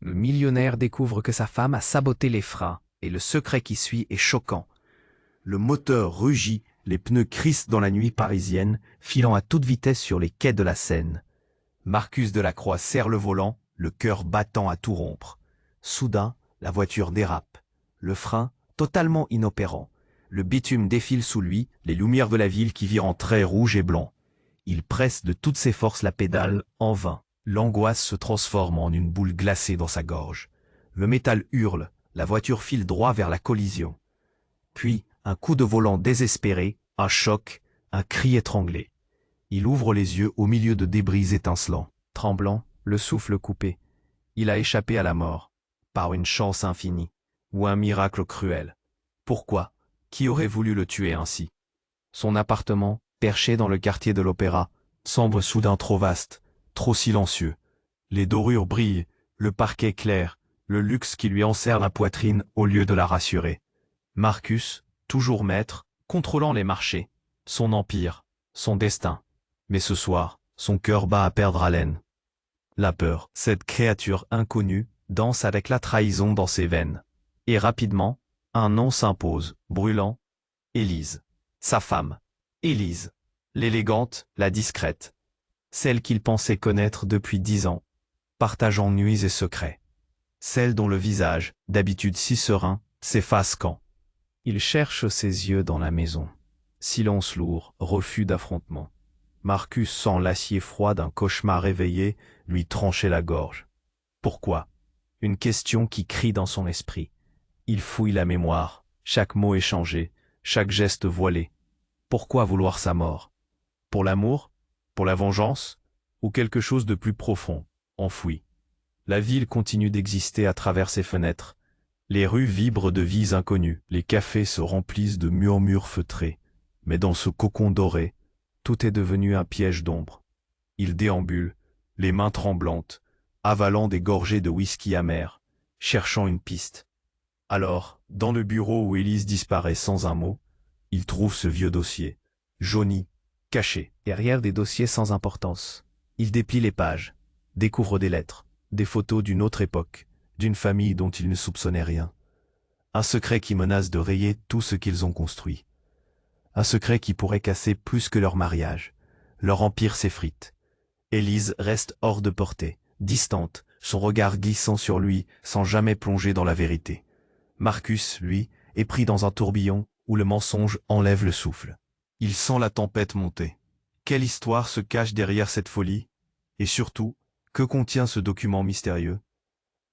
Le millionnaire découvre que sa femme a saboté les freins, et le secret qui suit est choquant. Le moteur rugit, les pneus crissent dans la nuit parisienne, filant à toute vitesse sur les quais de la Seine. Marcus Delacroix serre le volant, le cœur battant à tout rompre. Soudain, la voiture dérape. Le frein, totalement inopérant. Le bitume défile sous lui, les lumières de la ville qui virent en traits rouges et blancs. Il presse de toutes ses forces la pédale, en vain. L'angoisse se transforme en une boule glacée dans sa gorge. Le métal hurle, la voiture file droit vers la collision. Puis, un coup de volant désespéré, un choc, un cri étranglé. Il ouvre les yeux au milieu de débris étincelants. Tremblant, le souffle coupé. Il a échappé à la mort, par une chance infinie, ou un miracle cruel. Pourquoi? Qui aurait voulu le tuer ainsi? Son appartement, perché dans le quartier de l'Opéra, semble soudain trop vaste, trop silencieux. Les dorures brillent, le parquet clair, le luxe qui lui enserre la poitrine au lieu de la rassurer. Marcus, toujours maître, contrôlant les marchés, son empire, son destin. Mais ce soir, son cœur bat à perdre haleine. La peur, cette créature inconnue, danse avec la trahison dans ses veines. Et rapidement, un nom s'impose, brûlant. Élise. Sa femme. Élise. L'élégante, la discrète. Celle qu'il pensait connaître depuis 10 ans. Partageant nuits et secrets. Celle dont le visage, d'habitude si serein, s'efface quand il cherche ses yeux dans la maison. Silence lourd, refus d'affrontement. Marcus sent l'acier froid d'un cauchemar réveillé lui trancher la gorge. Pourquoi? Une question qui crie dans son esprit. Il fouille la mémoire, chaque mot échangé, chaque geste voilé. Pourquoi vouloir sa mort? Pour l'amour? Pour la vengeance? Ou quelque chose de plus profond, enfoui? La ville continue d'exister à travers ses fenêtres. Les rues vibrent de vies inconnues, les cafés se remplissent de murmures feutrés. Mais dans ce cocon doré, tout est devenu un piège d'ombre. Il déambule, les mains tremblantes, avalant des gorgées de whisky amer, cherchant une piste. Alors, dans le bureau où Élise disparaît sans un mot, il trouve ce vieux dossier, jauni, caché. Derrière des dossiers sans importance, il déplie les pages, découvre des lettres, des photos d'une autre époque, d'une famille dont il ne soupçonnait rien. Un secret qui menace de rayer tout ce qu'ils ont construit. Un secret qui pourrait casser plus que leur mariage. Leur empire s'effrite. Élise reste hors de portée, distante, son regard glissant sur lui sans jamais plonger dans la vérité. Marcus, lui, est pris dans un tourbillon où le mensonge enlève le souffle. Il sent la tempête monter. Quelle histoire se cache derrière cette folie? Et surtout, que contient ce document mystérieux?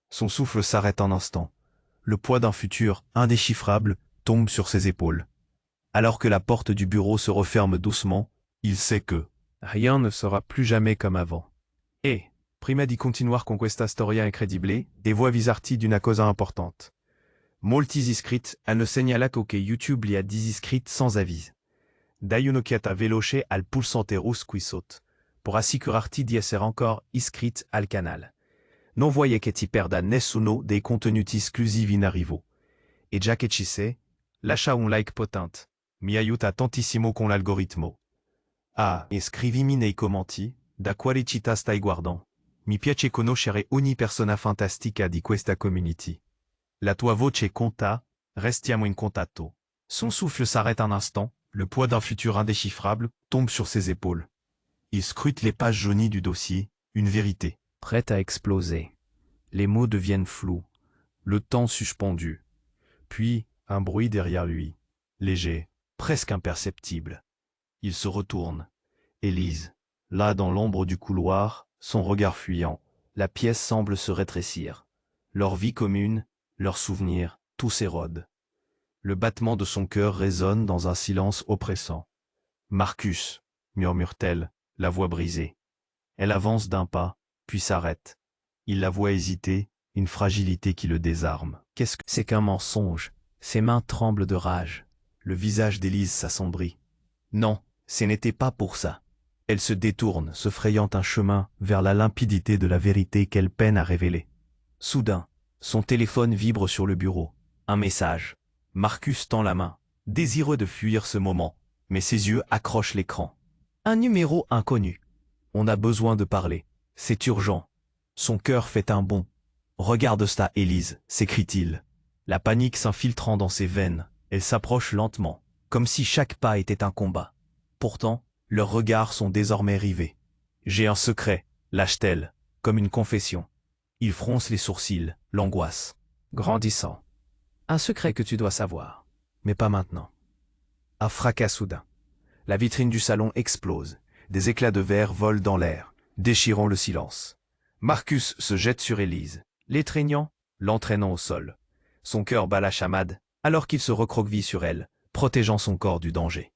Son souffle s'arrête un instant. Le poids d'un futur indéchiffrable tombe sur ses épaules. Alors que la porte du bureau se referme doucement, il sait que rien ne sera plus jamais comme avant. Et, prima di continuare con questa storia incredibile, des voix visarti d'una cosa importante. Molti iscritti hanno segnalato che YouTube li ha disiscritti sans avis. Dai un'occhiata veloce al pulsante rosso qui sotto, pour assicurarti di essere encore iscrit al canale. Non voglio che ti perda nessuno dei contenuti esclusivi in arrivo. E già che ci sei, lascia un like potente. Mi aiuta tantissimo con l'algoritmo. Ah, e scrivimi nei commenti, da quale città stai guardando. Mi piace conoscere ogni persona fantastica di questa community. La tua voce conta, restiamo in contatto. Son souffle s'arrête un instant, le poids d'un futur indéchiffrable tombe sur ses épaules. Il scrute les pages jaunies du dossier, une vérité. Prête à exploser. Les mots deviennent flous, le temps suspendu. Puis, un bruit derrière lui, léger, presque imperceptible. Il se retourne. Élise, là dans l'ombre du couloir, son regard fuyant. La pièce semble se rétrécir. Leur vie commune, leurs souvenirs, tout s'érode. Le battement de son cœur résonne dans un silence oppressant. « Marcus » murmure-t-elle, la voix brisée. Elle avance d'un pas, puis s'arrête. Il la voit hésiter, une fragilité qui le désarme. Qu'est-ce que c'est qu'un mensonge? Ses mains tremblent de rage. Le visage d'Élise s'assombrit. Non, ce n'était pas pour ça. Elle se détourne, se frayant un chemin vers la limpidité de la vérité qu'elle peine à révéler. Soudain, son téléphone vibre sur le bureau. Un message. Marcus tend la main, désireux de fuir ce moment, mais ses yeux accrochent l'écran. Un numéro inconnu. On a besoin de parler. C'est urgent. Son cœur fait un bond. Regarde ça, Élise, s'écrie-t-il. La panique s'infiltrant dans ses veines, elle s'approche lentement, comme si chaque pas était un combat. Pourtant, leurs regards sont désormais rivés. J'ai un secret, lâche-t-elle, comme une confession. Il fronce les sourcils, l'angoisse. Grandissant. Un secret que tu dois savoir. Mais pas maintenant. Un fracas soudain. La vitrine du salon explose. Des éclats de verre volent dans l'air, déchirant le silence. Marcus se jette sur Élise, l'étreignant, l'entraînant au sol. Son cœur bat la chamade, alors qu'il se recroqueville sur elle, protégeant son corps du danger.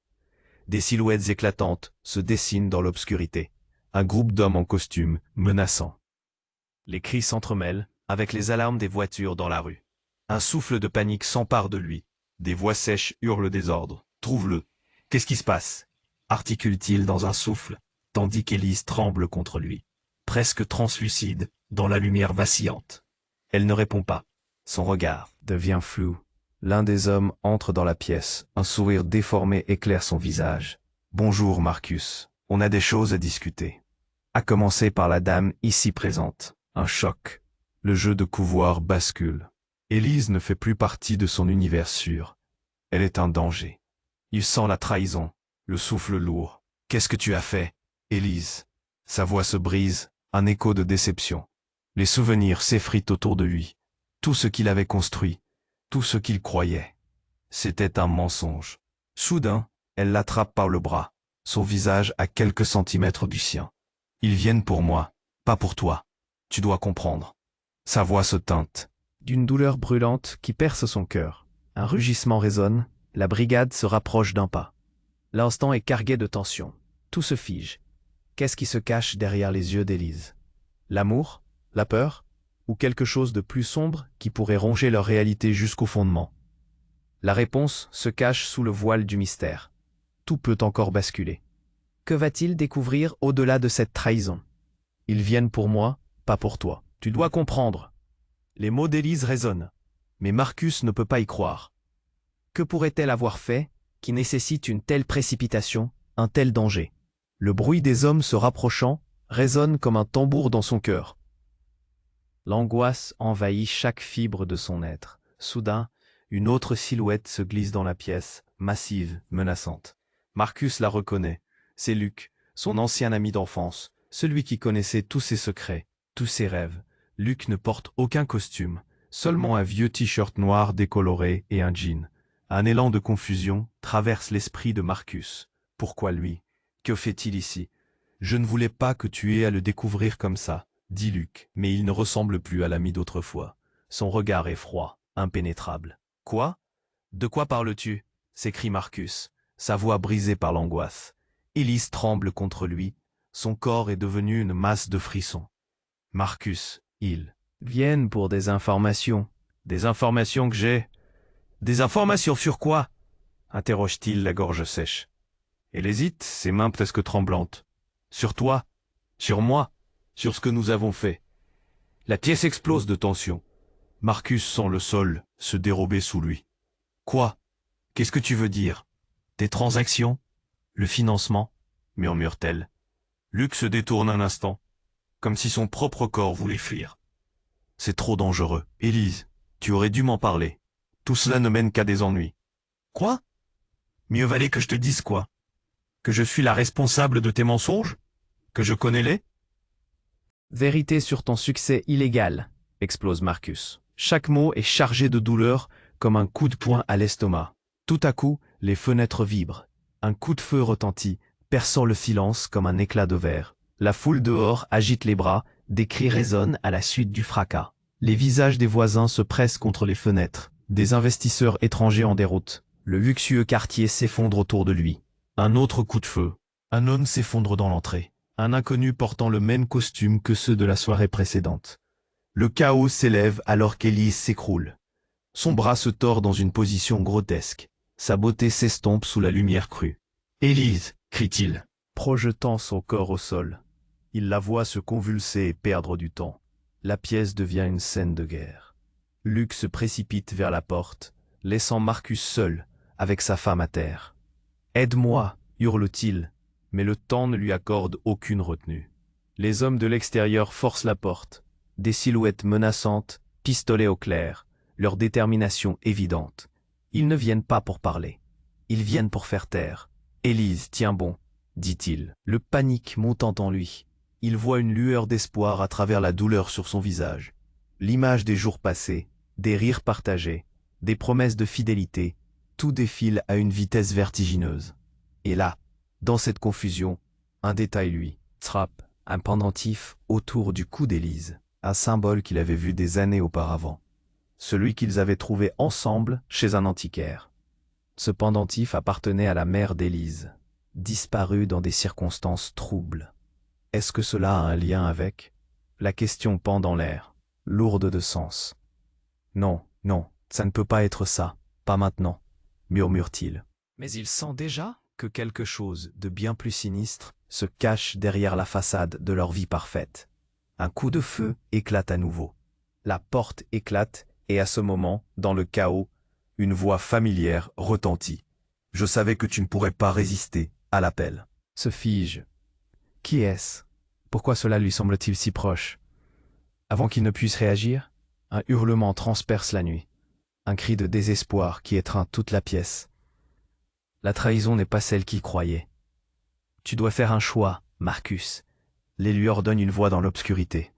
Des silhouettes éclatantes se dessinent dans l'obscurité. Un groupe d'hommes en costume, menaçant. Les cris s'entremêlent, avec les alarmes des voitures dans la rue. Un souffle de panique s'empare de lui. Des voix sèches hurlent des ordres. « Trouve-le. Qu'est-ce qui se passe ?» articule-t-il dans un souffle, tandis qu'Élise tremble contre lui, presque translucide, dans la lumière vacillante. Elle ne répond pas. Son regard devient flou. L'un des hommes entre dans la pièce. Un sourire déformé éclaire son visage. « Bonjour, Marcus. On a des choses à discuter. » À commencer par la dame ici présente. Un choc. Le jeu de pouvoir bascule. Élise ne fait plus partie de son univers sûr. Elle est un danger. Il sent la trahison, le souffle lourd. « Qu'est-ce que tu as fait, Élise ?» Sa voix se brise, un écho de déception. Les souvenirs s'effritent autour de lui. Tout ce qu'il avait construit, tout ce qu'il croyait. C'était un mensonge. Soudain, elle l'attrape par le bras, son visage à quelques centimètres du sien. « Ils viennent pour moi, pas pour toi. Tu dois comprendre. » Sa voix se teinte. D'une douleur brûlante qui perce son cœur. Un rugissement résonne, la brigade se rapproche d'un pas. L'instant est cargué de tension. Tout se fige. Qu'est-ce qui se cache derrière les yeux d'Élise? L'amour? La peur? Ou quelque chose de plus sombre qui pourrait ronger leur réalité jusqu'au fondement? La réponse se cache sous le voile du mystère. Tout peut encore basculer. Que va-t-il découvrir au-delà de cette trahison? Ils viennent pour moi, pas pour toi. Tu dois comprendre. Les mots d'Élise résonnent, mais Marcus ne peut pas y croire. Que pourrait-elle avoir fait qui nécessite une telle précipitation, un tel danger? Le bruit des hommes se rapprochant résonne comme un tambour dans son cœur. L'angoisse envahit chaque fibre de son être. Soudain, une autre silhouette se glisse dans la pièce, massive, menaçante. Marcus la reconnaît. C'est Luc, son ancien ami d'enfance, celui qui connaissait tous ses secrets, tous ses rêves. Luc ne porte aucun costume, seulement un vieux t-shirt noir décoloré et un jean. Un élan de confusion traverse l'esprit de Marcus. Pourquoi lui? Que fait-il ici? Je ne voulais pas que tu aies à le découvrir comme ça, dit Luc, mais il ne ressemble plus à l'ami d'autrefois. Son regard est froid, impénétrable. Quoi? De quoi parles-tu? S'écrie Marcus, sa voix brisée par l'angoisse. Élise tremble contre lui, son corps est devenu une masse de frissons. Marcus, ils viennent pour des informations. Des informations que j'ai? Des informations sur quoi? Interroge-t-il la gorge sèche. Elle hésite, ses mains presque tremblantes. Sur toi? Sur moi? Sur ce que nous avons fait? La pièce explose de tension. Marcus sent le sol se dérober sous lui. Quoi? Qu'est-ce que tu veux dire? Des transactions? Le financement? Murmure-t-elle. Luc se détourne un instant, comme si son propre corps voulait fuir. C'est trop dangereux. Élise, tu aurais dû m'en parler. Tout cela ne mène qu'à des ennuis. Quoi? Mieux valait que je te dise quoi? Que je suis la responsable de tes mensonges? Que je connais les? Vérité sur ton succès illégal, explose Marcus. Chaque mot est chargé de douleur comme un coup de poing à l'estomac. Tout à coup, les fenêtres vibrent. Un coup de feu retentit, perçant le silence comme un éclat de verre. La foule dehors agite les bras, des cris résonnent à la suite du fracas. Les visages des voisins se pressent contre les fenêtres. Des investisseurs étrangers en déroute. Le luxueux quartier s'effondre autour de lui. Un autre coup de feu. Un homme s'effondre dans l'entrée. Un inconnu portant le même costume que ceux de la soirée précédente. Le chaos s'élève alors qu'Élise s'écroule. Son bras se tord dans une position grotesque. Sa beauté s'estompe sous la lumière crue. « Élise !» crie-t-il, projetant son corps au sol. Il la voit se convulser et perdre du temps. La pièce devient une scène de guerre. Luc se précipite vers la porte, laissant Marcus seul, avec sa femme à terre. « Aide-moi !» hurle-t-il, mais le temps ne lui accorde aucune retenue. Les hommes de l'extérieur forcent la porte. des silhouettes menaçantes, pistolets au clair, leur détermination évidente. Ils ne viennent pas pour parler. Ils viennent pour faire taire. Élise, tiens bon, dit-il, le panique montant en lui. Il voit une lueur d'espoir à travers la douleur sur son visage. L'image des jours passés, des rires partagés, des promesses de fidélité, tout défile à une vitesse vertigineuse. Et là, dans cette confusion, un détail lui frappe, un pendentif autour du cou d'Élise, un symbole qu'il avait vu des années auparavant. Celui qu'ils avaient trouvé ensemble chez un antiquaire. Ce pendentif appartenait à la mère d'Élise, disparue dans des circonstances troubles. Est-ce que cela a un lien avec? La question pend dans l'air, lourde de sens. Non, non, ça ne peut pas être ça, pas maintenant, murmure-t-il. Mais il sent déjà que quelque chose de bien plus sinistre se cache derrière la façade de leur vie parfaite. Un coup de feu éclate à nouveau. La porte éclate et à ce moment, dans le chaos, une voix familière retentit. « Je savais que tu ne pourrais pas résister à l'appel. » Se fige. Qui est-ce? Pourquoi cela lui semble-t-il si proche? Avant qu'il ne puisse réagir, un hurlement transperce la nuit. Un cri de désespoir qui étreint toute la pièce. La trahison n'est pas celle qu'il croyait. Tu dois faire un choix, Marcus. Les lui ordonne une voix dans l'obscurité.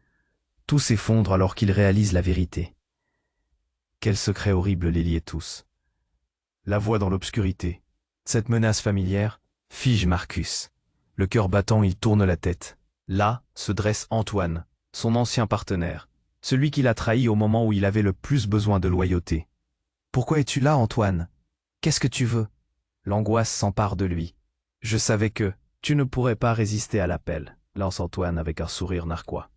Tout s'effondre alors qu'il réalise la vérité. Quel secret horrible les liait tous. La voix dans l'obscurité. Cette menace familière fige Marcus. Le cœur battant, il tourne la tête. Là se dresse Antoine, son ancien partenaire, celui qui l'a trahi au moment où il avait le plus besoin de loyauté. « Pourquoi es-tu là, Antoine? Qu'est-ce que tu veux ?» L'angoisse s'empare de lui. « Je savais que tu ne pourrais pas résister à l'appel », lance Antoine avec un sourire narquois.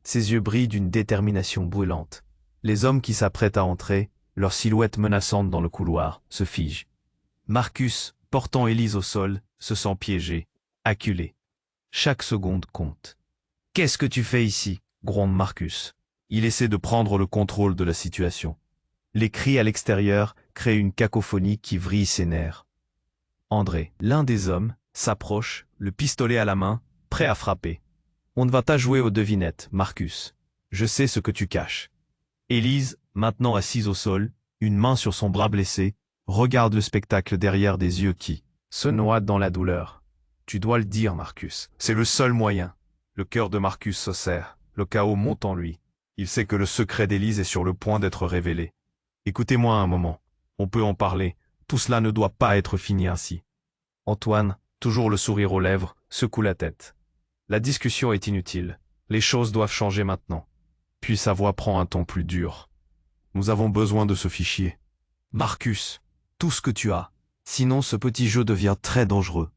Ses yeux brillent d'une détermination brûlante. Les hommes qui s'apprêtent à entrer, leurs silhouettes menaçantes dans le couloir, se figent. Marcus, portant Élise au sol, se sent piégé, acculé. Chaque seconde compte. « Qu'est-ce que tu fais ici ?» gronde Marcus. Il essaie de prendre le contrôle de la situation. Les cris à l'extérieur créent une cacophonie qui vrille ses nerfs. André, l'un des hommes, s'approche, le pistolet à la main, prêt à frapper. « On ne va pas jouer aux devinettes, Marcus. Je sais ce que tu caches. » Élise, maintenant assise au sol, une main sur son bras blessé, regarde le spectacle derrière des yeux qui se noient dans la douleur. Tu dois le dire, Marcus. C'est le seul moyen. Le cœur de Marcus se serre. Le chaos monte en lui. Il sait que le secret d'Élise est sur le point d'être révélé. Écoutez-moi un moment. On peut en parler. Tout cela ne doit pas être fini ainsi. Antoine, toujours le sourire aux lèvres, secoue la tête. La discussion est inutile. Les choses doivent changer maintenant. Puis sa voix prend un ton plus dur. Nous avons besoin de ce fichier. Marcus, tout ce que tu as. Sinon ce petit jeu devient très dangereux.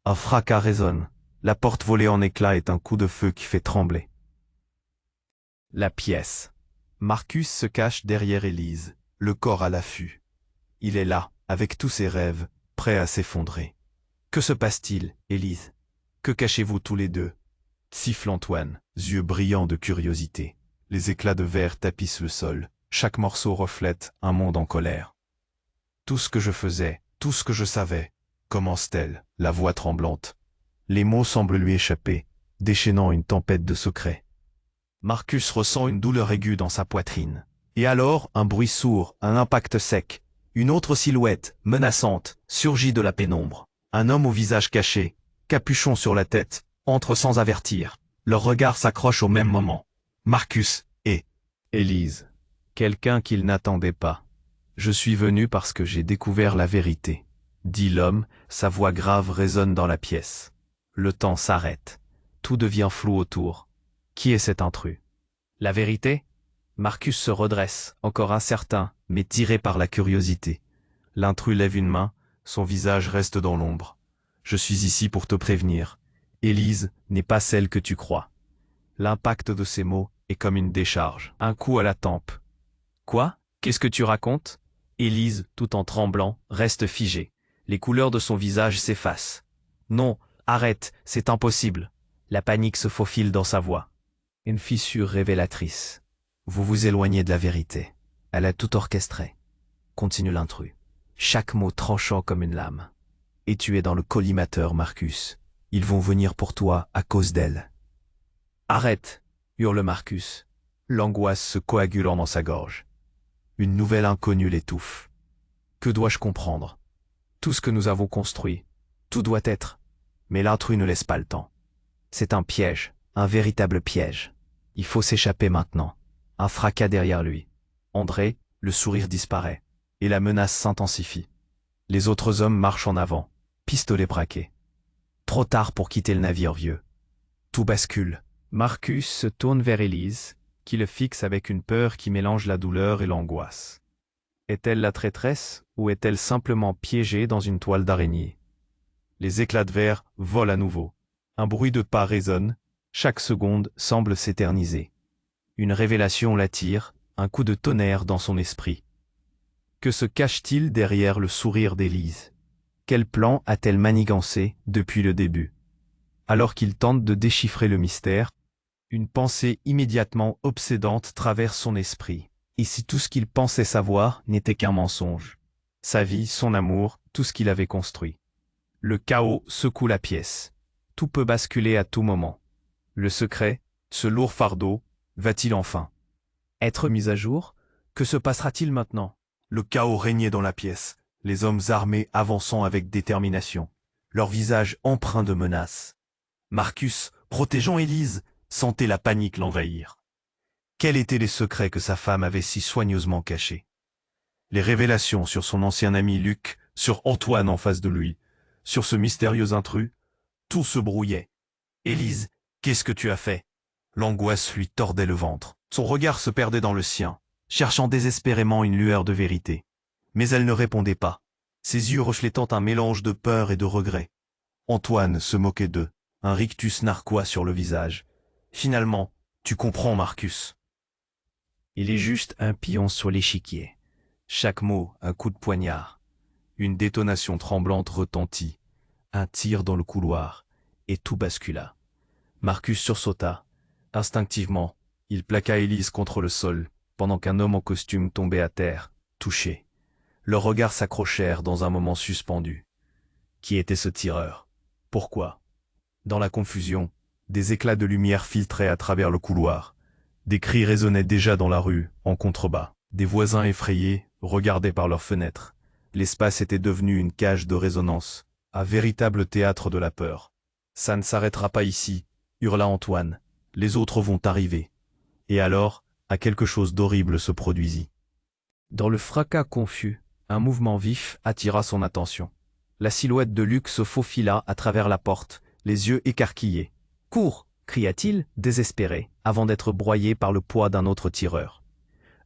Un fracas résonne. La porte volée en éclats est un coup de feu qui fait trembler. La pièce. Marcus se cache derrière Élise, le corps à l'affût. Il est là, avec tous ses rêves, prêt à s'effondrer. Que se passe-t-il, Élise? Que cachez-vous tous les deux? Siffle Antoine, yeux brillants de curiosité. Les éclats de verre tapissent le sol. Chaque morceau reflète un monde en colère. Tout ce que je faisais, tout ce que je savais, commence-t-elle, la voix tremblante. Les mots semblent lui échapper, déchaînant une tempête de secrets. Marcus ressent une douleur aiguë dans sa poitrine. Et alors, un bruit sourd, un impact sec. Une autre silhouette, menaçante, surgit de la pénombre. Un homme au visage caché, capuchon sur la tête, entre sans avertir. Leurs regards s'accrochent au même moment. Marcus et Élise. Quelqu'un qu'il n'attendait pas. Je suis venu parce que j'ai découvert la vérité, dit l'homme, sa voix grave résonne dans la pièce. Le temps s'arrête. Tout devient flou autour. Qui est cet intrus? La vérité? Marcus se redresse, encore incertain, mais tiré par la curiosité. L'intrus lève une main, son visage reste dans l'ombre. Je suis ici pour te prévenir. Élise n'est pas celle que tu crois. L'impact de ces mots est comme une décharge, un coup à la tempe. Quoi? Qu'est-ce que tu racontes? Élise, tout en tremblant, reste figée. Les couleurs de son visage s'effacent. Non, arrête, c'est impossible. La panique se faufile dans sa voix. Une fissure révélatrice. Vous vous éloignez de la vérité. Elle a tout orchestré. Continue l'intrus. Chaque mot tranchant comme une lame. Et tu es dans le collimateur, Marcus. Ils vont venir pour toi à cause d'elle. Arrête, hurle Marcus. l'angoisse se coagulant dans sa gorge. Une nouvelle inconnue l'étouffe. Que dois-je comprendre? Tout ce que nous avons construit, tout doit être. Mais l'intrus ne laisse pas le temps. C'est un piège, un véritable piège. Il faut s'échapper maintenant. Un fracas derrière lui. André, le sourire disparaît. Et la menace s'intensifie. Les autres hommes marchent en avant, pistolets braqués. Trop tard pour quitter le navire vieux. Tout bascule. Marcus se tourne vers Élise, qui le fixe avec une peur qui mélange la douleur et l'angoisse. Est-elle la traîtresse ou est-elle simplement piégée dans une toile d'araignée? Les éclats de verre volent à nouveau. Un bruit de pas résonne, chaque seconde semble s'éterniser. Une révélation l'attire, un coup de tonnerre dans son esprit. Que se cache-t-il derrière le sourire d'Élise? Quel plan a-t-elle manigancé depuis le début? Alors qu'il tente de déchiffrer le mystère, une pensée immédiatement obsédante traverse son esprit. Et si tout ce qu'il pensait savoir n'était qu'un mensonge? Sa vie, son amour, tout ce qu'il avait construit. Le chaos secoue la pièce. Tout peut basculer à tout moment. Le secret, ce lourd fardeau, va-t-il enfin être mis à jour? Que se passera-t-il maintenant? Le chaos régnait dans la pièce, les hommes armés avançant avec détermination, leurs visages empreints de menaces. Marcus, protégeant Élise, sentait la panique l'envahir. Quels étaient les secrets que sa femme avait si soigneusement cachés? Les révélations sur son ancien ami Luc, sur Antoine en face de lui, sur ce mystérieux intrus, tout se brouillait. Élise, qu'est-ce que tu as fait? L'angoisse lui tordait le ventre. Son regard se perdait dans le sien, cherchant désespérément une lueur de vérité. Mais elle ne répondait pas, ses yeux reflétant un mélange de peur et de regret. Antoine se moquait d'eux, un rictus narquois sur le visage. Finalement, tu comprends, Marcus. Il est juste un pion sur l'échiquier. Chaque mot, un coup de poignard. Une détonation tremblante retentit. Un tir dans le couloir, et tout bascula. Marcus sursauta. Instinctivement, il plaqua Élise contre le sol, pendant qu'un homme en costume tombait à terre, touché. Leurs regards s'accrochèrent dans un moment suspendu. Qui était ce tireur? Pourquoi? Dans la confusion, des éclats de lumière filtraient à travers le couloir. Des cris résonnaient déjà dans la rue, en contrebas. Des voisins effrayés regardaient par leurs fenêtres. L'espace était devenu une cage de résonance, un véritable théâtre de la peur. Ça ne s'arrêtera pas ici, hurla Antoine. Les autres vont arriver. Et alors, quelque chose d'horrible se produisit. Dans le fracas confus, un mouvement vif attira son attention. La silhouette de Luc se faufila à travers la porte, les yeux écarquillés. « Cours !» cria-t-il, désespéré, avant d'être broyé par le poids d'un autre tireur.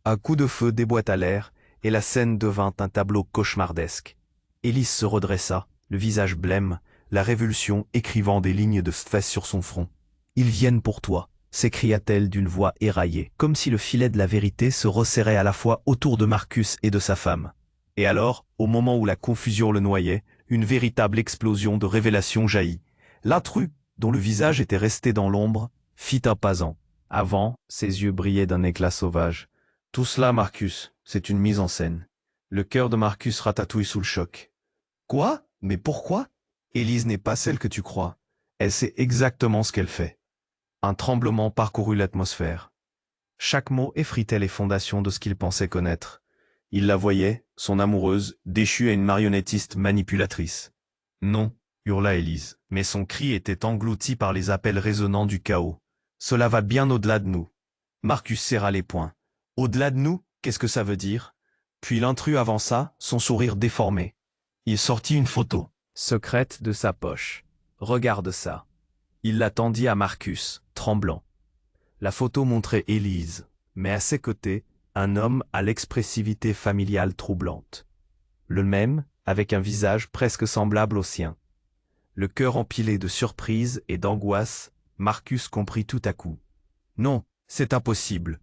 Un coup de feu déboîta l'air, et la scène devint un tableau cauchemardesque. Élise se redressa, le visage blême, la révulsion écrivant des lignes de stress sur son front. « Ils viennent pour toi !» s'écria-t-elle d'une voix éraillée, comme si le filet de la vérité se resserrait à la fois autour de Marcus et de sa femme. Et alors, au moment où la confusion le noyait, une véritable explosion de révélation jaillit. L'intrus, dont le visage était resté dans l'ombre, fit un pas en avant, ses yeux brillaient d'un éclat sauvage. « Tout cela, Marcus, c'est une mise en scène. » Le cœur de Marcus ratatouille sous le choc. « Quoi? Mais pourquoi? Élise n'est pas celle que tu crois. Elle sait exactement ce qu'elle fait. » Un tremblement parcourut l'atmosphère. Chaque mot effritait les fondations de ce qu'il pensait connaître. Il la voyait, son amoureuse, déchue à une marionnettiste manipulatrice. « Non !» hurla Élise, mais son cri était englouti par les appels résonnants du chaos. « Cela va bien au-delà de nous. » Marcus serra les poings. « Au-delà de nous? Qu'est-ce que ça veut dire ?» Puis l'intrus avança, son sourire déformé. Il sortit une photo secrète de sa poche. « Regarde ça. » Il la tendit à Marcus, tremblant. La photo montrait Élise, mais à ses côtés, un homme à l'expressivité familiale troublante. Le même, avec un visage presque semblable au sien. Le cœur empilé de surprise et d'angoisse, Marcus comprit tout à coup. Non, c'est impossible.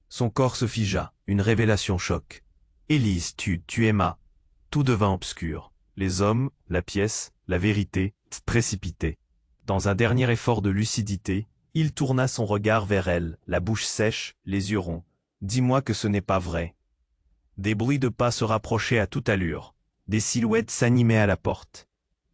Son corps se figea, une révélation choc. Élise, tu aimas. Tout devint obscur. Les hommes, la pièce, la vérité, précipités. Dans un dernier effort de lucidité, il tourna son regard vers elle, la bouche sèche, les yeux ronds. « Dis-moi que ce n'est pas vrai. » Des bruits de pas se rapprochaient à toute allure. Des silhouettes s'animaient à la porte.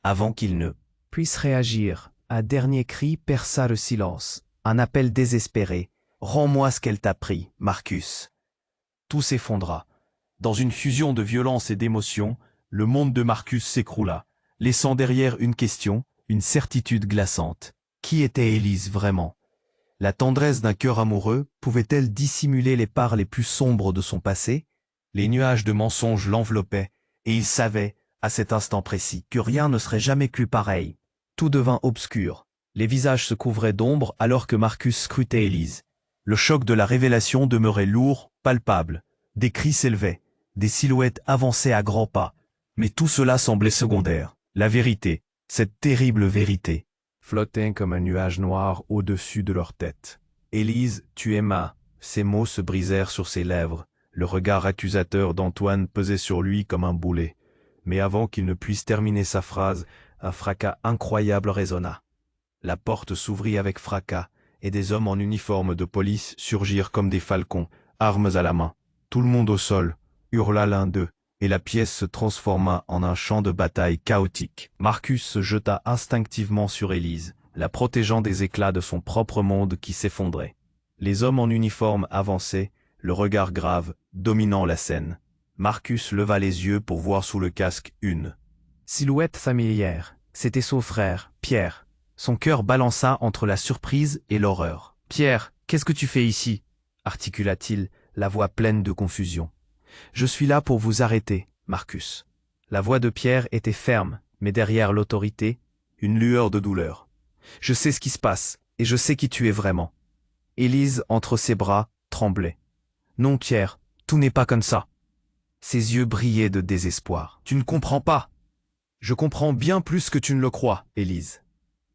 Avant qu'il ne puisse réagir, un dernier cri perça le silence. Un appel désespéré. Rends-moi ce qu'elle t'a pris, Marcus. Tout s'effondra. Dans une fusion de violence et d'émotion, le monde de Marcus s'écroula, laissant derrière une question, une certitude glaçante. Qui était Élise vraiment? La tendresse d'un cœur amoureux pouvait-elle dissimuler les parts les plus sombres de son passé? Les nuages de mensonges l'enveloppaient, et il savait, à cet instant précis, que rien ne serait jamais plus pareil. Tout devint obscur. Les visages se couvraient d'ombre alors que Marcus scrutait Élise. Le choc de la révélation demeurait lourd, palpable. Des cris s'élevaient, des silhouettes avançaient à grands pas. Mais tout cela semblait secondaire. La vérité, cette terrible vérité, flottait comme un nuage noir au-dessus de leur tête. « Élise, tu es ma... » Ces mots se brisèrent sur ses lèvres. Le regard accusateur d'Antoine pesait sur lui comme un boulet. Mais avant qu'il ne puisse terminer sa phrase, un fracas incroyable résonna. La porte s'ouvrit avec fracas, et des hommes en uniforme de police surgirent comme des falcons, armes à la main. Tout le monde au sol, hurla l'un d'eux, et la pièce se transforma en un champ de bataille chaotique. Marcus se jeta instinctivement sur Élise, la protégeant des éclats de son propre monde qui s'effondrait. Les hommes en uniforme avançaient, le regard grave, dominant la scène. Marcus leva les yeux pour voir sous le casque une silhouette familière. C'était son frère, Pierre. Son cœur balança entre la surprise et l'horreur. « Pierre, qu'est-ce que tu fais ici ?» articula-t-il, la voix pleine de confusion. « Je suis là pour vous arrêter, Marcus. » La voix de Pierre était ferme, mais derrière l'autorité, une lueur de douleur. « Je sais ce qui se passe, et je sais qui tu es vraiment. » Élise, entre ses bras, tremblait. « Non, Pierre, tout n'est pas comme ça. » Ses yeux brillaient de désespoir. « Tu ne comprends pas. »« Je comprends bien plus que tu ne le crois, Élise. »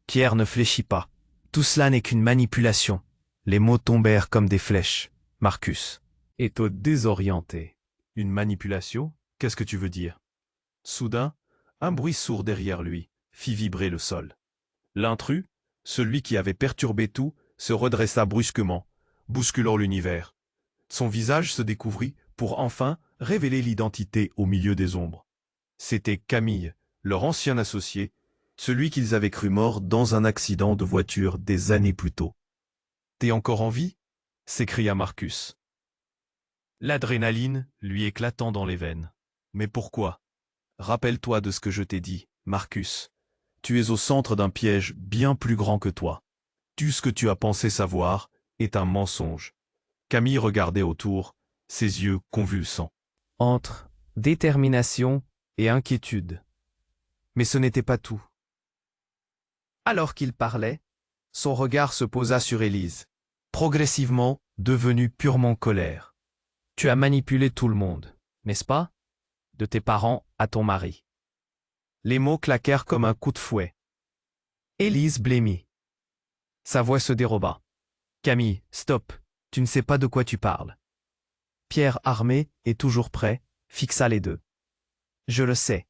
Pierre ne fléchit pas. « Tout cela n'est qu'une manipulation. » Les mots tombèrent comme des flèches. Marcus est désorienté. « Une manipulation? Qu'est-ce que tu veux dire ?» Soudain, un bruit sourd derrière lui fit vibrer le sol. L'intrus, celui qui avait perturbé tout, se redressa brusquement, bousculant l'univers. Son visage se découvrit pour enfin révéler l'identité au milieu des ombres. C'était Camille, leur ancien associé, celui qu'ils avaient cru mort dans un accident de voiture des années plus tôt. « T'es encore en vie ?» s'écria Marcus. L'adrénaline lui éclatant dans les veines. « Mais pourquoi ? Rappelle-toi de ce que je t'ai dit, Marcus. Tu es au centre d'un piège bien plus grand que toi. Tout ce que tu as pensé savoir est un mensonge. » Camille regardait autour, ses yeux convulsants. Entre détermination et inquiétude. Mais ce n'était pas tout. Alors qu'il parlait, son regard se posa sur Élise, progressivement devenue purement colère. « Tu as manipulé tout le monde, n'est-ce pas? De tes parents à ton mari. » Les mots claquèrent comme un coup de fouet. Élise blêmit. Sa voix se déroba. « Camille, stop, tu ne sais pas de quoi tu parles. » Pierre, armé et toujours prêt, fixa les deux. « Je le sais.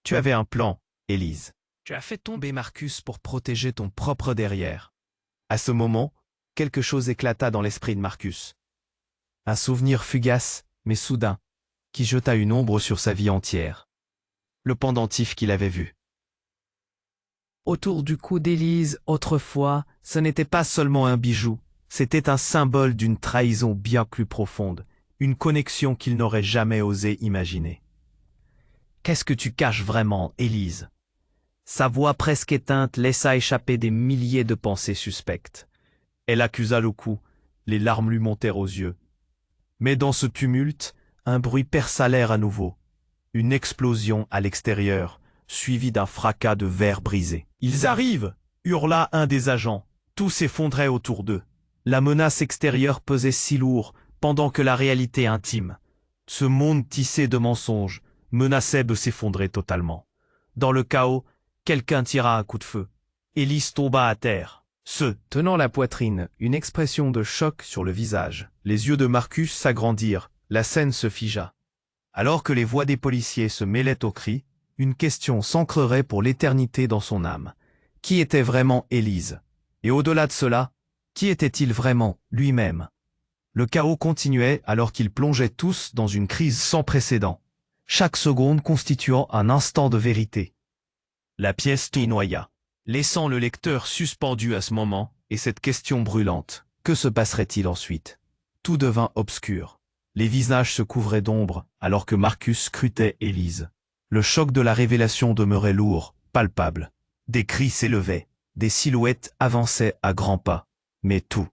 Tu avais un plan, Élise. Tu as fait tomber Marcus pour protéger ton propre derrière. » À ce moment, quelque chose éclata dans l'esprit de Marcus. Un souvenir fugace, mais soudain, qui jeta une ombre sur sa vie entière. Le pendentif qu'il avait vu. Autour du cou d'Élise, autrefois, ce n'était pas seulement un bijou, c'était un symbole d'une trahison bien plus profonde, une connexion qu'il n'aurait jamais osé imaginer. « Qu'est-ce que tu caches vraiment, Élise ?» Sa voix presque éteinte laissa échapper des milliers de pensées suspectes. Elle accusa le coup, les larmes lui montèrent aux yeux. Mais dans ce tumulte, un bruit perça l'air à nouveau. Une explosion à l'extérieur, suivie d'un fracas de verre brisé. « Ils arrivent !» hurla un des agents. Tout s'effondrait autour d'eux. La menace extérieure pesait si lourd, pendant que la réalité intime, ce monde tissé de mensonges, menaçait de s'effondrer totalement. Dans le chaos, quelqu'un tira un coup de feu. Élise tomba à terre, se tenant la poitrine, une expression de choc sur le visage. Les yeux de Marcus s'agrandirent, la scène se figea. Alors que les voix des policiers se mêlaient aux cris, une question s'ancrerait pour l'éternité dans son âme. Qui était vraiment Élise? Et au-delà de cela, qui était-il vraiment lui-même? Le chaos continuait alors qu'ils plongeaient tous dans une crise sans précédent, chaque seconde constituant un instant de vérité. La pièce tournoya, laissant le lecteur suspendu à ce moment et cette question brûlante. Que se passerait-il ensuite? Tout devint obscur. Les visages se couvraient d'ombre alors que Marcus scrutait Élise. Le choc de la révélation demeurait lourd, palpable. Des cris s'élevaient, des silhouettes avançaient à grands pas. Mais tout.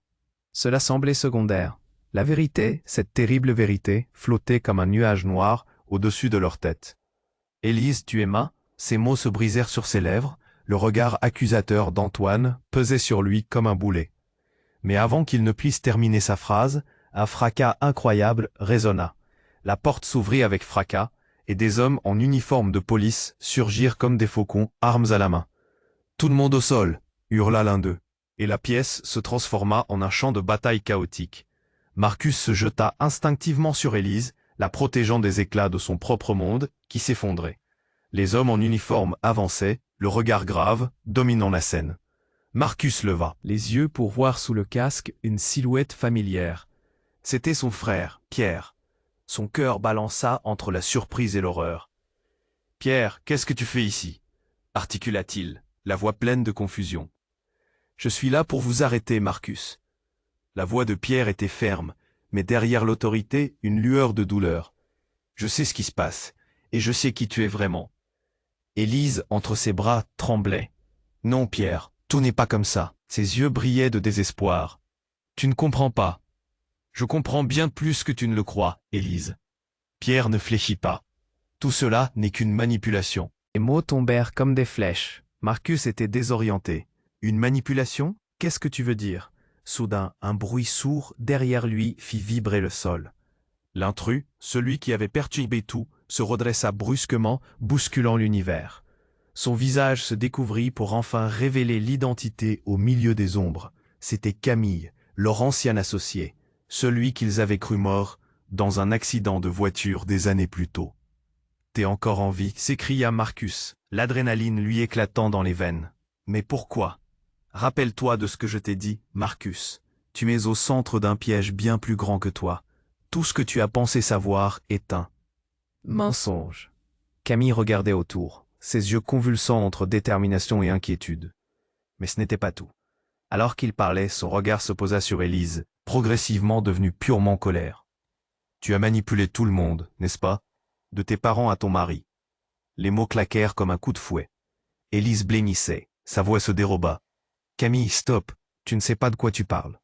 Cela semblait secondaire. La vérité, cette terrible vérité, flottait comme un nuage noir au-dessus de leur tête. « Élise, tu es ma ?» Ces mots se brisèrent sur ses lèvres, le regard accusateur d'Antoine pesait sur lui comme un boulet. Mais avant qu'il ne puisse terminer sa phrase, un fracas incroyable résonna. La porte s'ouvrit avec fracas, et des hommes en uniforme de police surgirent comme des faucons, armes à la main. « Tout le monde au sol !» hurla l'un d'eux, et la pièce se transforma en un champ de bataille chaotique. Marcus se jeta instinctivement sur Élise, la protégeant des éclats de son propre monde qui s'effondrait. Les hommes en uniforme avançaient, le regard grave, dominant la scène. Marcus leva Les yeux pour voir sous le casque une silhouette familière. C'était son frère, Pierre. Son cœur balança entre la surprise et l'horreur. « Pierre, qu'est-ce que tu fais ici ?» articula-t-il, la voix pleine de confusion. « Je suis là pour vous arrêter, Marcus. » La voix de Pierre était ferme, mais derrière l'autorité, une lueur de douleur. « Je sais ce qui se passe, et je sais qui tu es vraiment. » Élise, entre ses bras, tremblait. « Non, Pierre, tout n'est pas comme ça. » Ses yeux brillaient de désespoir. « Tu ne comprends pas. » « Je comprends bien plus que tu ne le crois, Élise. » Pierre ne fléchit pas. « Tout cela n'est qu'une manipulation. » Les mots tombèrent comme des flèches. Marcus était désorienté. « Une manipulation? Qu'est-ce que tu veux dire ?» Soudain, un bruit sourd derrière lui fit vibrer le sol. L'intrus, celui qui avait perturbé tout, se redressa brusquement, bousculant l'univers. Son visage se découvrit pour enfin révéler l'identité au milieu des ombres. C'était Camille, leur ancien associé. Celui qu'ils avaient cru mort dans un accident de voiture des années plus tôt. « T'es encore en vie » s'écria Marcus, l'adrénaline lui éclatant dans les veines. « Mais pourquoi ? Rappelle-toi de ce que je t'ai dit, Marcus. Tu es au centre d'un piège bien plus grand que toi. Tout ce que tu as pensé savoir est un mensonge. » Camille regardait autour, ses yeux convulsants entre détermination et inquiétude. Mais ce n'était pas tout. Alors qu'il parlait, son regard se posa sur Élise, progressivement devenue purement colère. « Tu as manipulé tout le monde, n'est-ce pas? De tes parents à ton mari. » Les mots claquèrent comme un coup de fouet. Élise blêmissait, sa voix se déroba. « Camille, stop, tu ne sais pas de quoi tu parles. »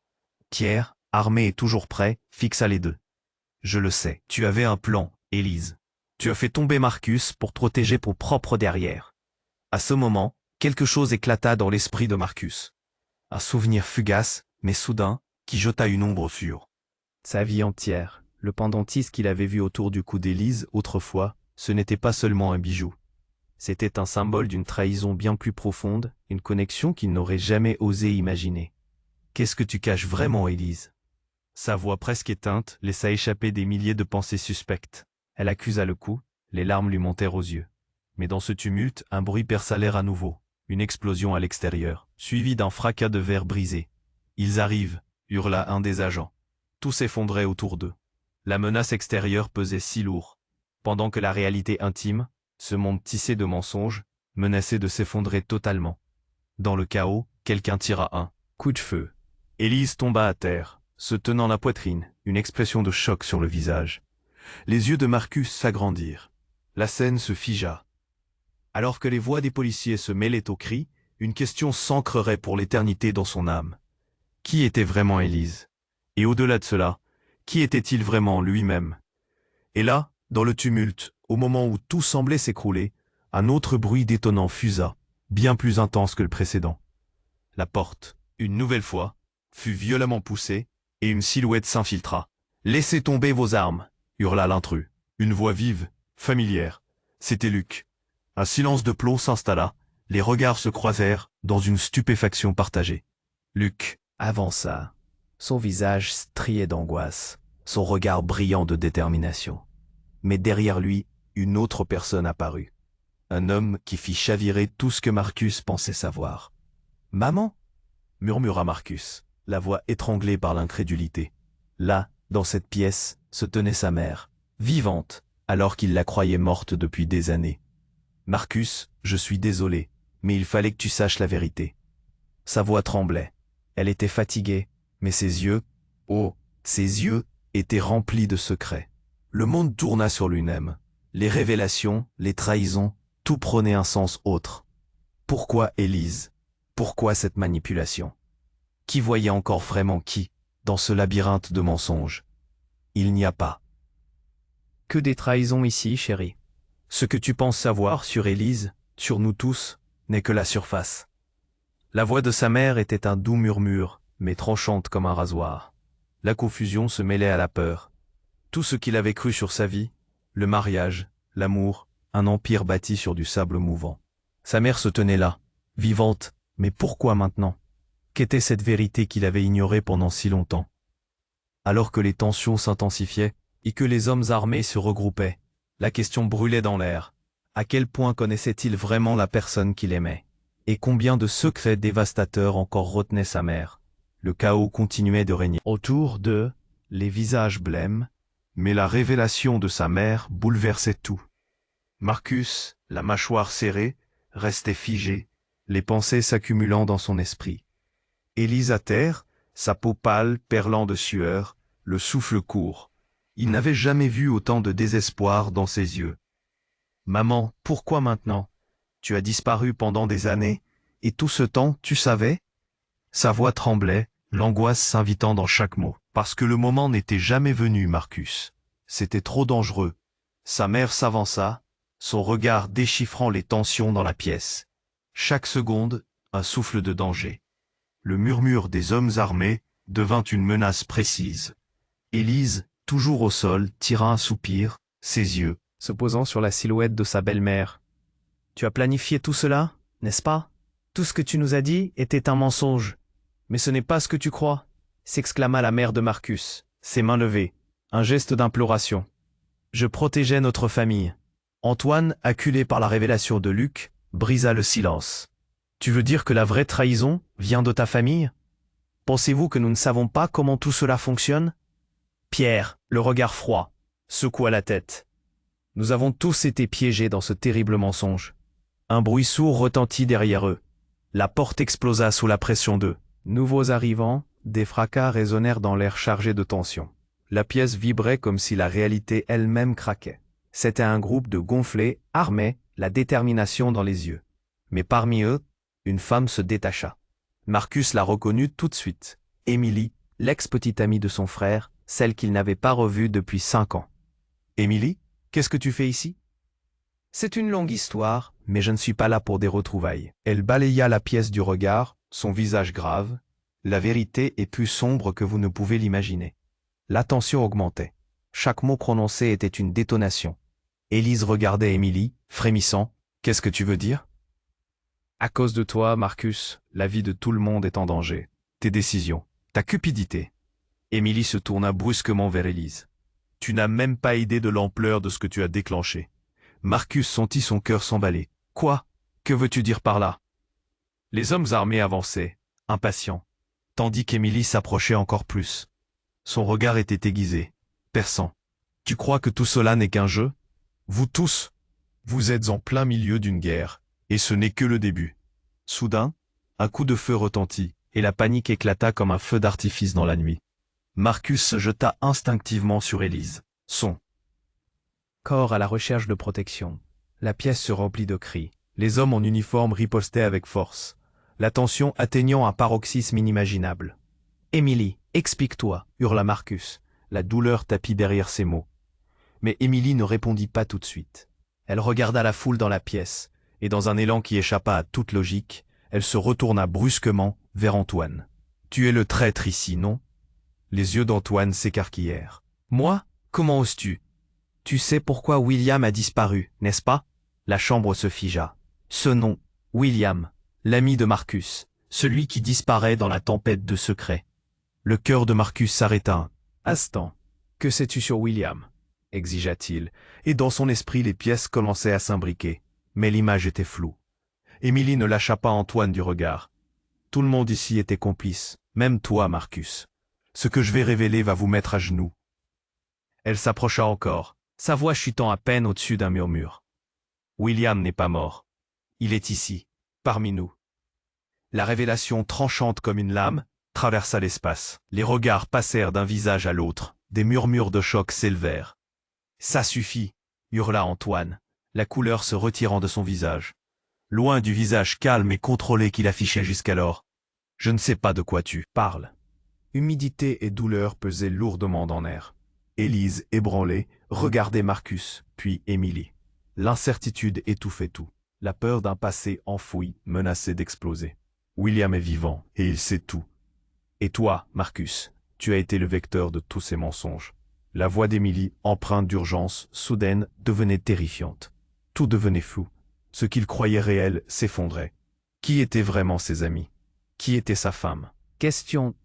Pierre, armé et toujours prêt, fixa les deux. « Je le sais, tu avais un plan, Élise. Tu as fait tomber Marcus pour protéger ton propre derrière. » À ce moment, quelque chose éclata dans l'esprit de Marcus. Un souvenir fugace, mais soudain, qui jeta une ombre sur sa vie entière. Le pendentif qu'il avait vu autour du cou d'Élise autrefois, ce n'était pas seulement un bijou. C'était un symbole d'une trahison bien plus profonde, une connexion qu'il n'aurait jamais osé imaginer. « Qu'est-ce que tu caches vraiment, Élise ?» Sa voix presque éteinte laissa échapper des milliers de pensées suspectes. Elle accusa le coup, les larmes lui montèrent aux yeux. Mais dans ce tumulte, un bruit perça l'air à nouveau. Une explosion à l'extérieur, suivie d'un fracas de verre brisé. « Ils arrivent !» hurla un des agents. Tout s'effondrait autour d'eux. La menace extérieure pesait si lourd, pendant que la réalité intime, ce monde tissé de mensonges, menaçait de s'effondrer totalement. Dans le chaos, quelqu'un tira un coup de feu. Élise tomba à terre, se tenant la poitrine, une expression de choc sur le visage. Les yeux de Marcus s'agrandirent. La scène se figea. Alors que les voix des policiers se mêlaient aux cris, une question s'ancrerait pour l'éternité dans son âme. Qui était vraiment Élise? Et au-delà de cela, qui était-il vraiment lui-même? Et là, dans le tumulte, au moment où tout semblait s'écrouler, un autre bruit détonnant fusa, bien plus intense que le précédent. La porte, une nouvelle fois, fut violemment poussée, et une silhouette s'infiltra. « Laissez tomber vos armes !» hurla l'intrus. Une voix vive, familière. C'était Luc. Un silence de plomb s'installa, les regards se croisèrent dans une stupéfaction partagée. Luc avança, son visage strié d'angoisse, son regard brillant de détermination. Mais derrière lui, une autre personne apparut. Un homme qui fit chavirer tout ce que Marcus pensait savoir. « Maman !» murmura Marcus, la voix étranglée par l'incrédulité. Là, dans cette pièce, se tenait sa mère, vivante, alors qu'il la croyait morte depuis des années. « Marcus, je suis désolé, mais il fallait que tu saches la vérité. » Sa voix tremblait. Elle était fatiguée, Mais ses yeux, oh, ses yeux, étaient remplis de secrets. Le monde tourna sur lui-même. Les révélations, les trahisons, tout prenait un sens autre. Pourquoi Élise? Pourquoi cette manipulation? Qui voyait encore vraiment qui, dans ce labyrinthe de mensonges? Il n'y a pas. Que des trahisons ici, chérie. Ce que tu penses savoir sur Élise, sur nous tous, n'est que la surface. La voix de sa mère était un doux murmure, mais tranchante comme un rasoir. La confusion se mêlait à la peur. Tout ce qu'il avait cru sur sa vie, le mariage, l'amour, un empire bâti sur du sable mouvant. Sa mère se tenait là, vivante, mais pourquoi maintenant? Qu'était cette vérité qu'il avait ignorée pendant si longtemps? Alors que les tensions s'intensifiaient et que les hommes armés se regroupaient, la question brûlait dans l'air. À quel point connaissait-il vraiment la personne qu'il aimait? Et combien de secrets dévastateurs encore retenaient sa mère? Le chaos continuait de régner. Autour d'eux, les visages blêmes, mais la révélation de sa mère bouleversait tout. Marcus, la mâchoire serrée, restait figé, les pensées s'accumulant dans son esprit. Élise à terre, sa peau pâle perlant de sueur, le souffle court. Il n'avait jamais vu autant de désespoir dans ses yeux. « Maman, pourquoi maintenant? Tu as disparu pendant des années, et tout ce temps, tu savais ?» Sa voix tremblait, l'angoisse s'invitant dans chaque mot. Parce que le moment n'était jamais venu, Marcus. C'était trop dangereux. Sa mère s'avança, son regard déchiffrant les tensions dans la pièce. Chaque seconde, un souffle de danger. Le murmure des hommes armés devint une menace précise. Élise, toujours au sol, tira un soupir, ses yeux se posant sur la silhouette de sa belle-mère. « Tu as planifié tout cela, n'est-ce pas? Tout ce que tu nous as dit était un mensonge. Mais ce n'est pas ce que tu crois, » s'exclama la mère de Marcus, ses mains levées, un geste d'imploration. « Je protégeais notre famille. » Antoine, acculé par la révélation de Luc, brisa le silence. « Tu veux dire que la vraie trahison vient de ta famille? Pensez-vous que nous ne savons pas comment tout cela fonctionne? » Pierre, le regard froid, secoua la tête. « Nous avons tous été piégés dans ce terrible mensonge. » Un bruit sourd retentit derrière eux. La porte explosa sous la pression d'eux. Nouveaux arrivants, des fracas résonnèrent dans l'air chargé de tension. La pièce vibrait comme si la réalité elle-même craquait. C'était un groupe de gonflés, armés, la détermination dans les yeux. Mais parmi eux, une femme se détacha. Marcus la reconnut tout de suite. Émilie, l'ex-petite amie de son frère, celle qu'il n'avait pas revue depuis 5 ans. « Émilie, qu'est-ce que tu fais ici ?» C'est une longue histoire, mais je ne suis pas là pour des retrouvailles. Elle balaya la pièce du regard, son visage grave. La vérité est plus sombre que vous ne pouvez l'imaginer. La tension augmentait. Chaque mot prononcé était une détonation. Élise regardait Émilie, frémissant. « Qu'est-ce que tu veux dire ?»« À cause de toi, Marcus, la vie de tout le monde est en danger. Tes décisions, ta cupidité. » Émilie se tourna brusquement vers Élise. « Tu n'as même pas idée de l'ampleur de ce que tu as déclenché. » Marcus sentit son cœur s'emballer. « Quoi? Que veux-tu dire par là ?» Les hommes armés avançaient, impatients, tandis qu'Émilie s'approchait encore plus. Son regard était aiguisé, perçant. « Tu crois que tout cela n'est qu'un jeu? Vous tous, vous êtes en plein milieu d'une guerre, et ce n'est que le début. » Soudain, un coup de feu retentit, et la panique éclata comme un feu d'artifice dans la nuit. Marcus se jeta instinctivement sur Élise. Son corps à la recherche de protection. La pièce se remplit de cris. Les hommes en uniforme ripostaient avec force, la tension atteignant un paroxysme inimaginable. « Émilie, explique-toi » hurla Marcus, la douleur tapie derrière ses mots. Mais Émilie ne répondit pas tout de suite. Elle regarda la foule dans la pièce, et dans un élan qui échappa à toute logique, elle se retourna brusquement vers Antoine. « Tu es le traître ici, non ?» Les yeux d'Antoine s'écarquillèrent. « Moi? Comment oses-tu? Tu sais pourquoi William a disparu, n'est-ce pas ?» La chambre se figea. Ce nom, William, l'ami de Marcus, celui qui disparaît dans la tempête de secrets. Le cœur de Marcus s'arrêta un instant. « Que sais-tu sur William ?» exigea-t-il, et dans son esprit les pièces commençaient à s'imbriquer, mais l'image était floue. Émilie ne lâcha pas Antoine du regard. Tout le monde ici était complice, même toi, Marcus. Ce que je vais révéler va vous mettre à genoux. Elle s'approcha encore, sa voix chutant à peine au-dessus d'un murmure. William n'est pas mort. Il est ici, parmi nous. La révélation tranchante comme une lame, traversa l'espace. Les regards passèrent d'un visage à l'autre, des murmures de choc s'élevèrent. « Ça suffit !» hurla Antoine, la couleur se retirant de son visage. Loin du visage calme et contrôlé qu'il affichait jusqu'alors. « Je ne sais pas de quoi tu parles. » Humidité et douleur pesaient lourdement dans l'air. Élise, ébranlée, regardait Marcus, puis Émilie. L'incertitude étouffait tout. La peur d'un passé enfoui menaçait d'exploser. William est vivant, et il sait tout. Et toi, Marcus, tu as été le vecteur de tous ces mensonges. La voix d'Émilie, empreinte d'urgence, soudaine, devenait terrifiante. Tout devenait flou. Ce qu'il croyait réel s'effondrait. Qui étaient vraiment ses amis? Qui était sa femme? Question.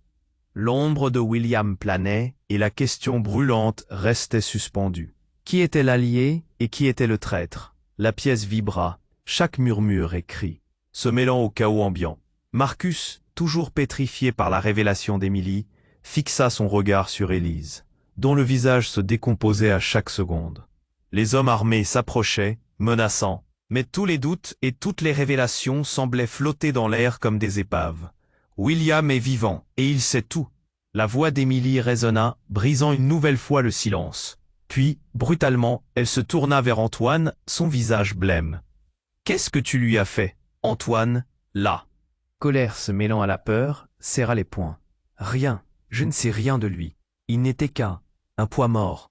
L'ombre de William planait, et la question brûlante restait suspendue. Qui était l'allié et qui était le traître? La pièce vibra, chaque murmure et cri, se mêlant au chaos ambiant. Marcus, toujours pétrifié par la révélation d'Émilie, fixa son regard sur Élise, dont le visage se décomposait à chaque seconde. Les hommes armés s'approchaient, menaçants, mais tous les doutes et toutes les révélations semblaient flotter dans l'air comme des épaves. William est vivant, et il sait tout. La voix d'Émilie résonna, brisant une nouvelle fois le silence. Puis, brutalement, elle se tourna vers Antoine, son visage blême. « Qu'est-ce que tu lui as fait, Antoine, là ?» Colère se mêlant à la peur, serra les poings. « Rien, je ne sais rien de lui. Il n'était qu'un poids mort. »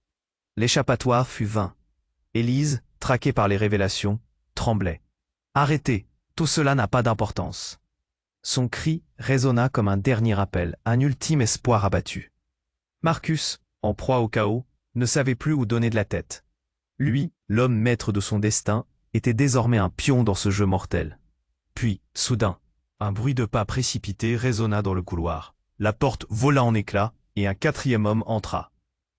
L'échappatoire fut vain. Élise, traquée par les révélations, tremblait. « Arrêtez, tout cela n'a pas d'importance. » Son cri résonna comme un dernier appel, un ultime espoir abattu. Marcus, en proie au chaos, ne savait plus où donner de la tête. Lui, l'homme maître de son destin, était désormais un pion dans ce jeu mortel. Puis, soudain, un bruit de pas précipité résonna dans le couloir. La porte vola en éclats, et un quatrième homme entra.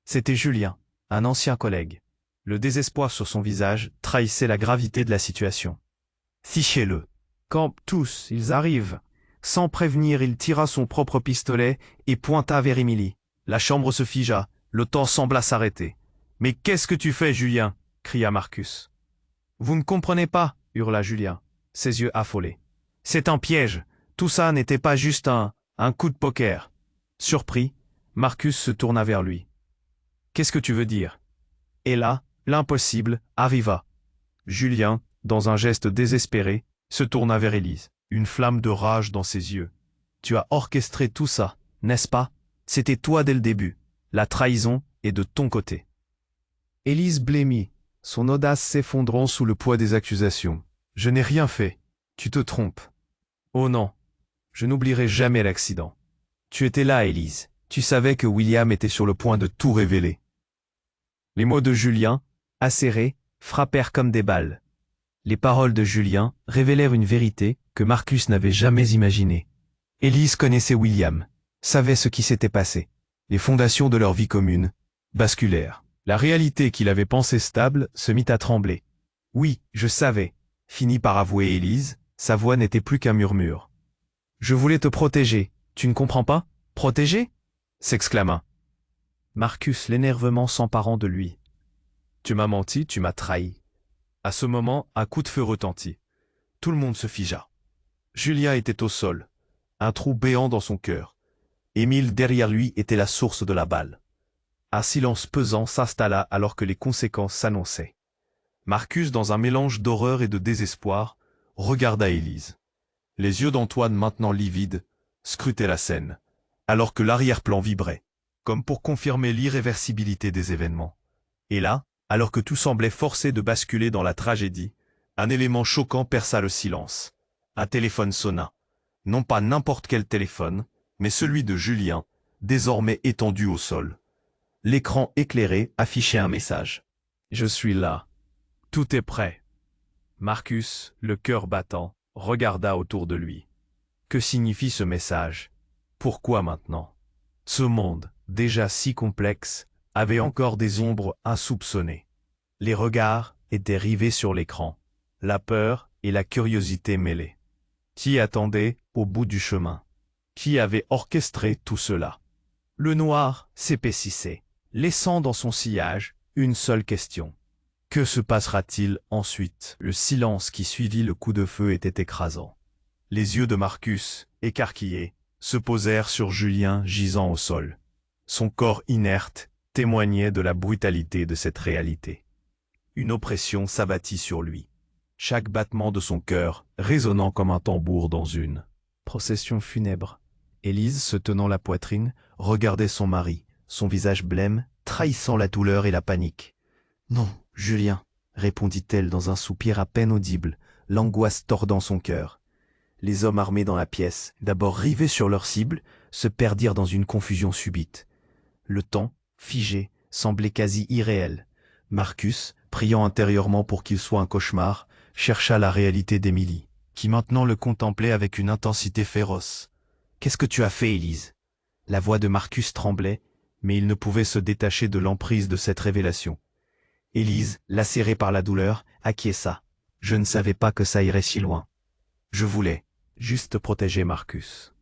C'était Julien, un ancien collègue. Le désespoir sur son visage trahissait la gravité de la situation. « Fichez-le !»« Quand tous, ils arrivent !» Sans prévenir, il tira son propre pistolet et pointa vers Émilie. La chambre se figea, le temps sembla s'arrêter. « Mais qu'est-ce que tu fais, Julien ?» cria Marcus. « Vous ne comprenez pas » hurla Julien, ses yeux affolés. « C'est un piège. Tout ça n'était pas juste un coup de poker. » Surpris, Marcus se tourna vers lui. « Qu'est-ce que tu veux dire ?» Et là, l'impossible arriva. Julien, dans un geste désespéré, se tourna vers Élise. Une flamme de rage dans ses yeux. « Tu as orchestré tout ça, n'est-ce pas? C'était toi dès le début. La trahison est de ton côté. » Élise blêmit, son audace s'effondrant sous le poids des accusations. « Je n'ai rien fait. Tu te trompes. »« Oh non, je n'oublierai jamais l'accident. Tu étais là, Élise. Tu savais que William était sur le point de tout révéler. » Les mots de Julien, acérés, frappèrent comme des balles. Les paroles de Julien révélèrent une vérité que Marcus n'avait jamais imaginée. Élise connaissait William, savait ce qui s'était passé. Les fondations de leur vie commune basculèrent. La réalité qu'il avait pensée stable se mit à trembler. « Oui, je savais », finit par avouer Élise, sa voix n'était plus qu'un murmure. « Je voulais te protéger, tu ne comprends pas? Protéger ?» s'exclama. Marcus, l'énervement s'emparant de lui. « Tu m'as menti, tu m'as trahi. » À ce moment, un coup de feu retentit. Tout le monde se figea. Julien était au sol, un trou béant dans son cœur. Émile, derrière lui, était la source de la balle. Un silence pesant s'installa alors que les conséquences s'annonçaient. Marcus, dans un mélange d'horreur et de désespoir, regarda Élise. Les yeux d'Antoine, maintenant livides, scrutaient la scène, alors que l'arrière-plan vibrait, comme pour confirmer l'irréversibilité des événements. Et là, alors que tout semblait forcé de basculer dans la tragédie, un élément choquant perça le silence. Un téléphone sonna. Non pas n'importe quel téléphone, mais celui de Julien, désormais étendu au sol. L'écran éclairé affichait un message. « Je suis là. Tout est prêt. » Marcus, le cœur battant, regarda autour de lui. Que signifie ce message? Pourquoi maintenant? Ce monde, déjà si complexe, avait encore des ombres insoupçonnées. Les regards étaient rivés sur l'écran, la peur et la curiosité mêlées. Qui attendait au bout du chemin? Qui avait orchestré tout cela? Le noir s'épaississait, laissant dans son sillage une seule question. Que se passera-t-il ensuite? Le silence qui suivit le coup de feu était écrasant. Les yeux de Marcus, écarquillés, se posèrent sur Julien gisant au sol. Son corps inerte témoignait de la brutalité de cette réalité. Une oppression s'abattit sur lui, chaque battement de son cœur résonnant comme un tambour dans une Procession funèbre. Élise, se tenant la poitrine, regardait son mari, son visage blême, trahissant la douleur et la panique. « Non, Julien, » répondit-elle dans un soupir à peine audible, l'angoisse tordant son cœur. Les hommes armés dans la pièce, d'abord rivés sur leur cible, se perdirent dans une confusion subite. Le temps, figé, semblait quasi irréel. Marcus, priant intérieurement pour qu'il soit un cauchemar, chercha la réalité d'Émilie, qui maintenant le contemplait avec une intensité féroce. « Qu'est-ce que tu as fait, Élise ?» La voix de Marcus tremblait, mais il ne pouvait se détacher de l'emprise de cette révélation. Élise, lacérée par la douleur, acquiesça. « Je ne savais pas que ça irait si loin. Je voulais juste protéger Marcus. »«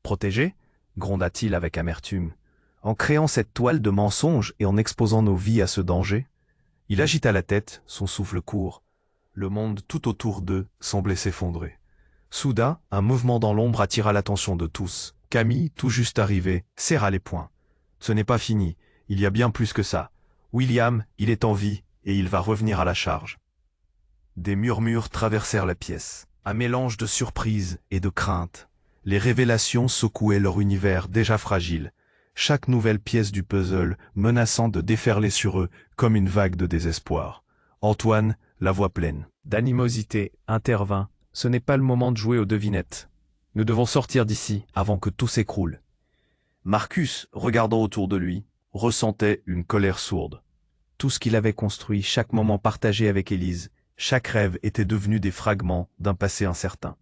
Protéger ?» gronda-t-il avec amertume. « En créant cette toile de mensonges et en exposant nos vies à ce danger ?» Il agita la tête, son souffle court. Le monde tout autour d'eux semblait s'effondrer. Soudain, un mouvement dans l'ombre attira l'attention de tous. Camille, tout juste arrivé, serra les poings. « Ce n'est pas fini, il y a bien plus que ça. William, il est en vie, et il va revenir à la charge. » Des murmures traversèrent la pièce, un mélange de surprise et de crainte. Les révélations secouaient leur univers déjà fragile, chaque nouvelle pièce du puzzle menaçant de déferler sur eux comme une vague de désespoir. Antoine, la voix pleine d'animosité, intervint. « Ce n'est pas le moment de jouer aux devinettes. Nous devons sortir d'ici avant que tout s'écroule. » Marcus, regardant autour de lui, ressentait une colère sourde. Tout ce qu'il avait construit, chaque moment partagé avec Élise, chaque rêve était devenu des fragments d'un passé incertain.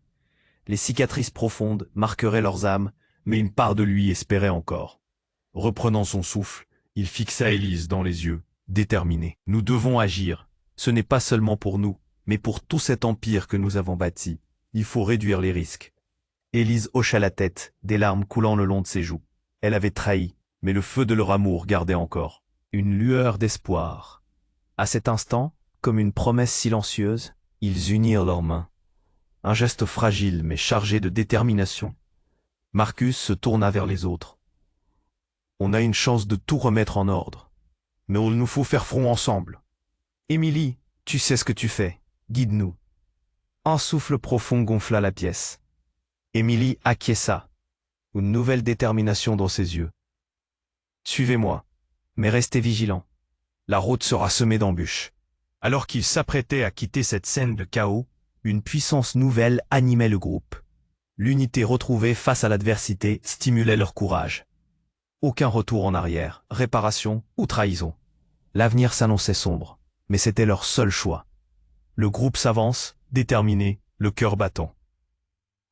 Les cicatrices profondes marqueraient leurs âmes, mais une part de lui espérait encore. Reprenant son souffle, il fixa Élise dans les yeux, déterminé. « Nous devons agir. Ce n'est pas seulement pour nous, mais pour tout cet empire que nous avons bâti. Il faut réduire les risques. » Élise hocha la tête, des larmes coulant le long de ses joues. Elle avait trahi, mais le feu de leur amour gardait encore une lueur d'espoir. À cet instant, comme une promesse silencieuse, ils unirent leurs mains. Un geste fragile mais chargé de détermination. Marcus se tourna vers les autres. « On a une chance de tout remettre en ordre, mais il nous faut faire front ensemble. Émilie, tu sais ce que tu fais, guide-nous. » Un souffle profond gonfla la pièce. Émilie acquiesça, une nouvelle détermination dans ses yeux. « Suivez-moi, mais restez vigilants. La route sera semée d'embûches. » Alors qu'ils s'apprêtaient à quitter cette scène de chaos, une puissance nouvelle animait le groupe. L'unité retrouvée face à l'adversité stimulait leur courage. Aucun retour en arrière, réparation ou trahison. L'avenir s'annonçait sombre, mais c'était leur seul choix. Le groupe s'avance, déterminé, le cœur battant.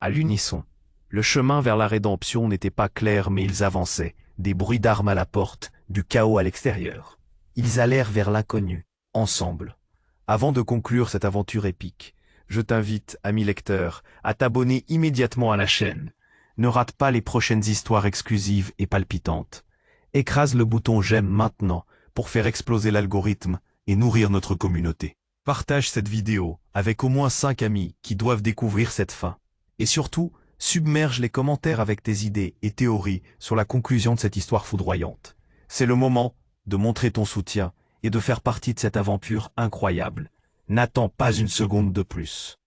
À l'unisson, le chemin vers la rédemption n'était pas clair, mais ils avançaient, des bruits d'armes à la porte, du chaos à l'extérieur. Ils allèrent vers l'inconnu, ensemble. Avant de conclure cette aventure épique, je t'invite, ami lecteur, à t'abonner immédiatement à la chaîne. Ne rate pas les prochaines histoires exclusives et palpitantes. Écrase le bouton j'aime maintenant pour faire exploser l'algorithme et nourrir notre communauté. Partage cette vidéo avec au moins 5 amis qui doivent découvrir cette fin. Et surtout, submerge les commentaires avec tes idées et théories sur la conclusion de cette histoire foudroyante. C'est le moment de montrer ton soutien et de faire partie de cette aventure incroyable. N'attends pas une seconde de plus.